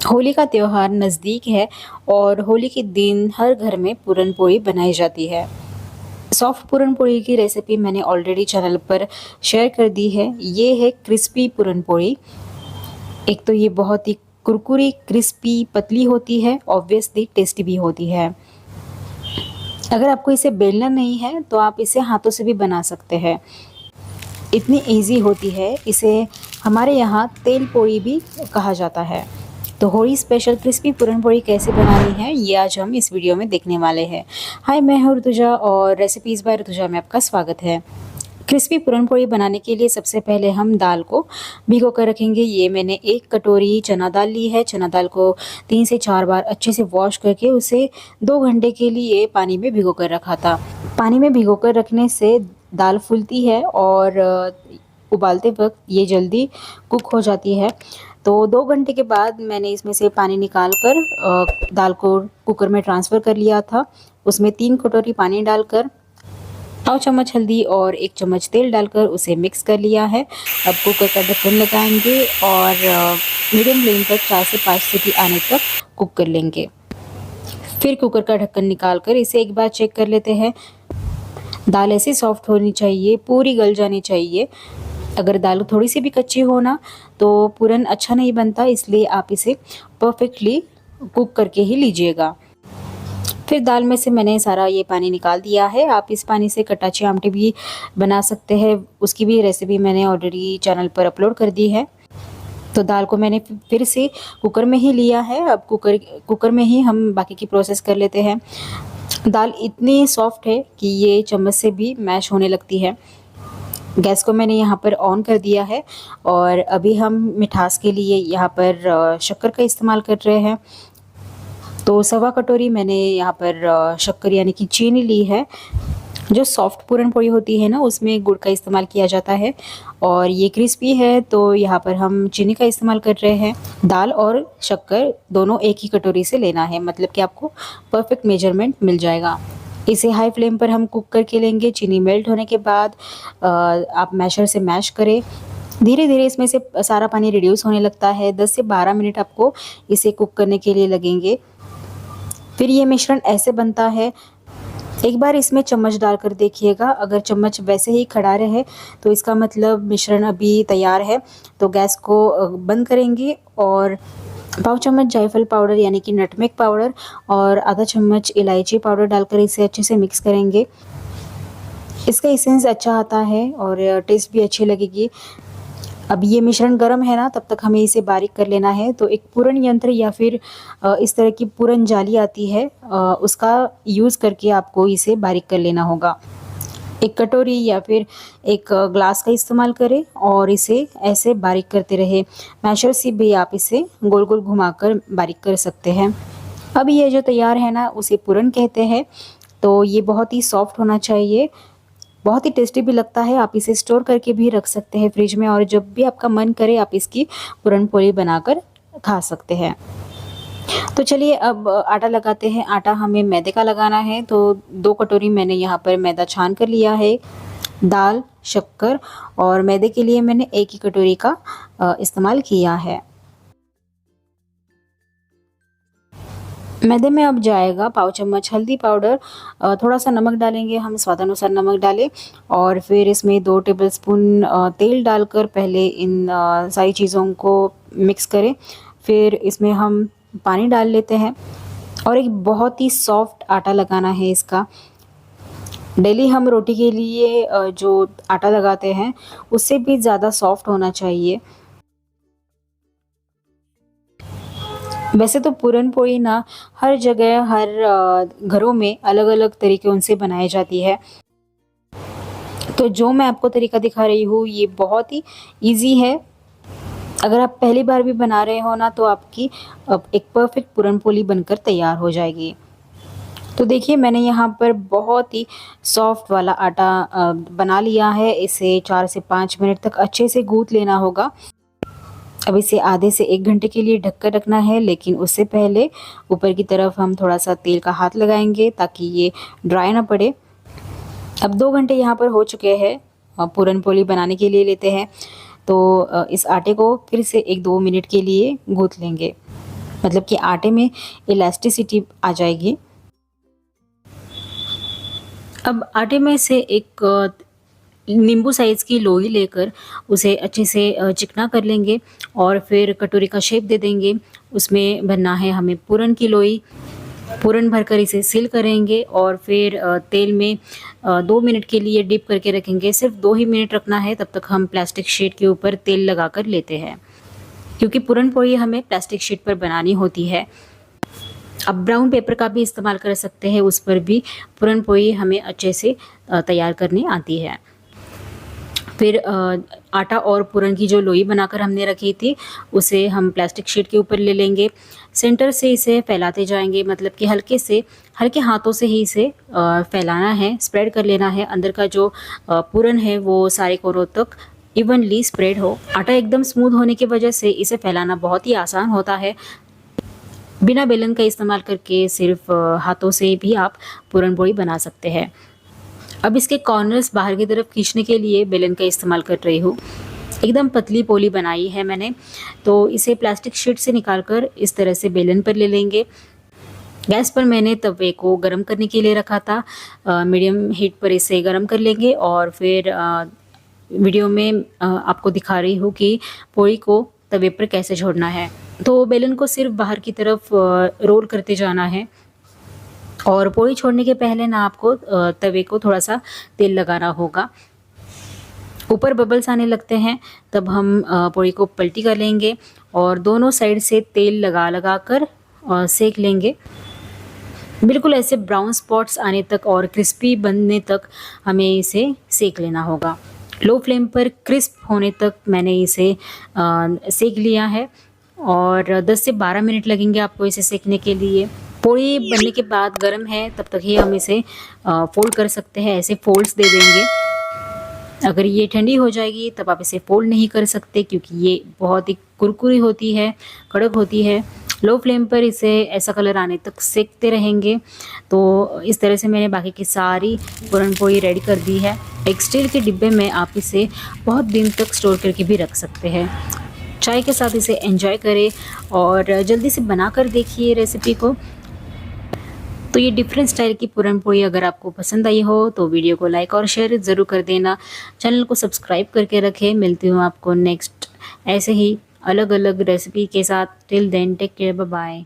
होली का त्योहार नज़दीक है और होली के दिन हर घर में पूरन पोली बनाई जाती है। सॉफ्ट पूरन पोली की रेसिपी मैंने ऑलरेडी चैनल पर शेयर कर दी है। ये है क्रिस्पी पूरन पोली। एक तो ये बहुत ही कुरकुरी, क्रिस्पी, पतली होती है, ऑब्वियसली टेस्टी भी होती है। अगर आपको इसे बेलना नहीं है तो आप इसे हाथों से भी बना सकते हैं। इतनी ईज़ी होती है, इसे हमारे यहाँ तेल पोड़ी भी कहा जाता है। तो होली स्पेशल क्रिस्पी पूरन पोली कैसे बनानी है ये आज हम इस वीडियो में देखने वाले हैं। हाय, मैं हूँ ऋतुजा और रेसिपीज़ बाय ऋतुजा में आपका स्वागत है। क्रिस्पी पूरन पोली बनाने के लिए सबसे पहले हम दाल को भिगो कर रखेंगे। ये मैंने 1 कटोरी चना दाल ली है। चना दाल को 3 से 4 बार अच्छे से वॉश करके उसे 2 घंटे के लिए पानी में भिगो कर रखा था। पानी में भिगो कर रखने से दाल फूलती है और उबालते वक्त ये जल्दी कुक हो जाती है। तो 2 घंटे के बाद मैंने इसमें से पानी निकाल कर दाल को कुकर में ट्रांसफ़र कर लिया था। उसमें 3 कटोरी पानी डालकर पाव चम्मच हल्दी और 1 चम्मच तेल डालकर उसे मिक्स कर लिया है। अब कुकर का ढक्कन लगाएंगे और मीडियम फ्लेम पर 4 से 5 सीटी आने तक कुक कर लेंगे। फिर कुकर का ढक्कन निकाल कर इसे एक बार चेक कर लेते हैं। दाल ऐसी सॉफ्ट होनी चाहिए, पूरी गल जानी चाहिए। अगर दाल थोड़ी सी भी कच्ची हो ना तो पूरन अच्छा नहीं बनता, इसलिए आप इसे परफेक्टली कुक करके ही लीजिएगा। फिर दाल में से मैंने सारा ये पानी निकाल दिया है। आप इस पानी से कटाची आमटी भी बना सकते हैं, उसकी भी रेसिपी मैंने ऑलरेडी चैनल पर अपलोड कर दी है। तो दाल को मैंने फिर से कुकर में ही लिया है। अब कुकर में ही हम बाकी की प्रोसेस कर लेते हैं। दाल इतनी सॉफ्ट है कि ये चम्मच से भी मैश होने लगती है। गैस को मैंने यहाँ पर ऑन कर दिया है और अभी हम मिठास के लिए यहाँ पर शक्कर का इस्तेमाल कर रहे हैं। तो 1.25 कटोरी मैंने यहाँ पर शक्कर यानी कि चीनी ली है। जो सॉफ्ट पूरन पोली होती है ना, उसमें गुड़ का इस्तेमाल किया जाता है और ये क्रिस्पी है तो यहाँ पर हम चीनी का इस्तेमाल कर रहे हैं। दाल और शक्कर दोनों एक ही कटोरी से लेना है, मतलब कि आपको परफेक्ट मेजरमेंट मिल जाएगा। इसे हाई फ्लेम पर हम कुक करके लेंगे। चीनी मेल्ट होने के बाद आप मैशर से मैश करें। धीरे धीरे इसमें से सारा पानी रिड्यूस होने लगता है। 10 से 12 मिनट आपको इसे कुक करने के लिए लगेंगे। फिर ये मिश्रण ऐसे बनता है। एक बार इसमें चम्मच डालकर देखिएगा, अगर चम्मच वैसे ही खड़ा रहे तो इसका मतलब मिश्रण अभी तैयार है। तो गैस को बंद करेंगे और पाव चम्मच जायफल पाउडर यानी कि नटमेग पाउडर और आधा चम्मच इलायची पाउडर डालकर इसे अच्छे से मिक्स करेंगे। इसका एसेंस अच्छा आता है और टेस्ट भी अच्छी लगेगी। अब ये मिश्रण गर्म है ना, तब तक हमें इसे बारीक कर लेना है। तो एक पूरन यंत्र या फिर इस तरह की पूरन जाली आती है, उसका यूज़ करके आपको इसे बारीक कर लेना होगा। एक कटोरी या फिर एक ग्लास का इस्तेमाल करें और इसे ऐसे बारीक करते रहे। मैशर से भी आप इसे गोल गोल घुमाकर बारीक कर सकते हैं। अब ये जो तैयार है ना, उसे पूरन कहते हैं। तो ये बहुत ही सॉफ्ट होना चाहिए, बहुत ही टेस्टी भी लगता है। आप इसे स्टोर करके भी रख सकते हैं फ्रिज में और जब भी आपका मन करे आप इसकी पूरन पोली बनाकर खा सकते हैं। तो चलिए अब आटा लगाते हैं। आटा हमें मैदे का लगाना है। तो 2 कटोरी मैंने यहाँ पर मैदा छान कर लिया है। दाल, शक्कर और मैदे के लिए मैंने 1 ही कटोरी का इस्तेमाल किया है। मैदे में अब जाएगा पाव चम्मच हल्दी पाउडर, थोड़ा सा नमक डालेंगे हम, स्वादानुसार नमक डालें और फिर इसमें 2 टेबलस्पून तेल डालकर पहले इन सारी चीज़ों को मिक्स करें। फिर इसमें हम पानी डाल लेते हैं और एक बहुत ही सॉफ्ट आटा लगाना है इसका। डेली हम रोटी के लिए जो आटा लगाते हैं उससे भी ज़्यादा सॉफ्ट होना चाहिए। वैसे तो पूरन पोली ना हर जगह, हर घरों में अलग-अलग तरीके उनसे बनाई जाती है। तो जो मैं आपको तरीका दिखा रही हूँ ये बहुत ही ईज़ी है। अगर आप पहली बार भी बना रहे हो ना तो आपकी एक परफेक्ट पूरन पोली बनकर तैयार हो जाएगी। तो देखिए मैंने यहाँ पर बहुत ही सॉफ्ट वाला आटा बना लिया है। इसे 4 से 5 मिनट तक अच्छे से गूँथ लेना होगा। अब इसे आधे से 1 घंटे के लिए ढक कर रखना है, लेकिन उससे पहले ऊपर की तरफ हम थोड़ा सा तेल का हाथ लगाएंगे ताकि ये ड्राई ना पड़े। अब 2 घंटे यहाँ पर हो चुके हैं। पूरन पोली बनाने के लिए लेते हैं। तो इस आटे को फिर से 1-2 मिनट के लिए गूँथ लेंगे। मतलब कि आटे में इलास्टिसिटी आ जाएगी। अब आटे में से एक नींबू साइज़ की लोई लेकर उसे अच्छे से चिकना कर लेंगे और फिर कटोरी का शेप दे देंगे। उसमें भरना है हमें पूरन की लोई। पूरन भरकर इसे सील करेंगे और फिर तेल में 2 मिनट के लिए डिप करके रखेंगे। सिर्फ 2 ही मिनट रखना है, तब तक हम प्लास्टिक शीट के ऊपर तेल लगाकर लेते हैं, क्योंकि पूरन पोली हमें प्लास्टिक शीट पर बनानी होती है। अब ब्राउन पेपर का भी इस्तेमाल कर सकते हैं, उस पर भी पूरन पोली हमें अच्छे से तैयार करनी आती है। फिर आटा और पूरन की जो लोई बनाकर हमने रखी थी, उसे हम प्लास्टिक शीट के ऊपर ले लेंगे। सेंटर से इसे फैलाते जाएंगे, मतलब कि हल्के हाथों से ही इसे फैलाना है, स्प्रेड कर लेना है। अंदर का जो पूरन है वो सारे कोनों तक इवनली स्प्रेड हो। आटा एकदम स्मूथ होने की वजह से इसे फैलाना बहुत ही आसान होता है। बिना बेलन का इस्तेमाल करके सिर्फ हाथों से भी आप पूरन पोली बना सकते हैं। अब इसके कॉर्नर्स बाहर की तरफ खींचने के लिए बेलन का इस्तेमाल कर रही हूँ। एकदम पतली पोली बनाई है मैंने, तो इसे प्लास्टिक शीट से निकालकर इस तरह से बेलन पर ले लेंगे। गैस पर मैंने तवे को गरम करने के लिए रखा था। मीडियम हीट पर इसे गरम कर लेंगे और फिर वीडियो में आपको दिखा रही हूँ कि पोली को तवे पर कैसे छोड़ना है। तो बेलन को सिर्फ बाहर की तरफ रोल करते जाना है और पोली छोड़ने के पहले ना आपको तवे को थोड़ा सा तेल लगाना होगा। ऊपर बबल्स आने लगते हैं, तब हम पोली को पलटी कर लेंगे और दोनों साइड से तेल लगा कर सेक लेंगे। बिल्कुल ऐसे ब्राउन स्पॉट्स आने तक और क्रिस्पी बनने तक हमें इसे सेक लेना होगा। लो फ्लेम पर क्रिस्प होने तक मैंने इसे सेक लिया है और 10 से 12 मिनट लगेंगे आपको इसे सेकने के लिए। पोली बनने के बाद गर्म है, तब तक ही हम इसे फोल्ड कर सकते हैं। ऐसे फोल्ड्स दे देंगे। अगर ये ठंडी हो जाएगी तब आप इसे फोल्ड नहीं कर सकते, क्योंकि ये बहुत ही कुरकुरी होती है, कड़क होती है। लो फ्लेम पर इसे ऐसा कलर आने तक सेकते रहेंगे। तो इस तरह से मैंने बाकी की सारी पूरन पोली रेडी कर दी है। एक स्टील के डिब्बे में आप इसे बहुत दिन तक स्टोर करके भी रख सकते हैं। चाय के साथ इसे एंजॉय करें और जल्दी से बना कर देखिए रेसिपी को। तो ये डिफरेंट स्टाइल की पूरन पोली अगर आपको पसंद आई हो तो वीडियो को लाइक और शेयर ज़रूर कर देना। चैनल को सब्सक्राइब करके रखें। मिलती हूँ आपको नेक्स्ट ऐसे ही अलग अलग रेसिपी के साथ। Till then take care, bye bye.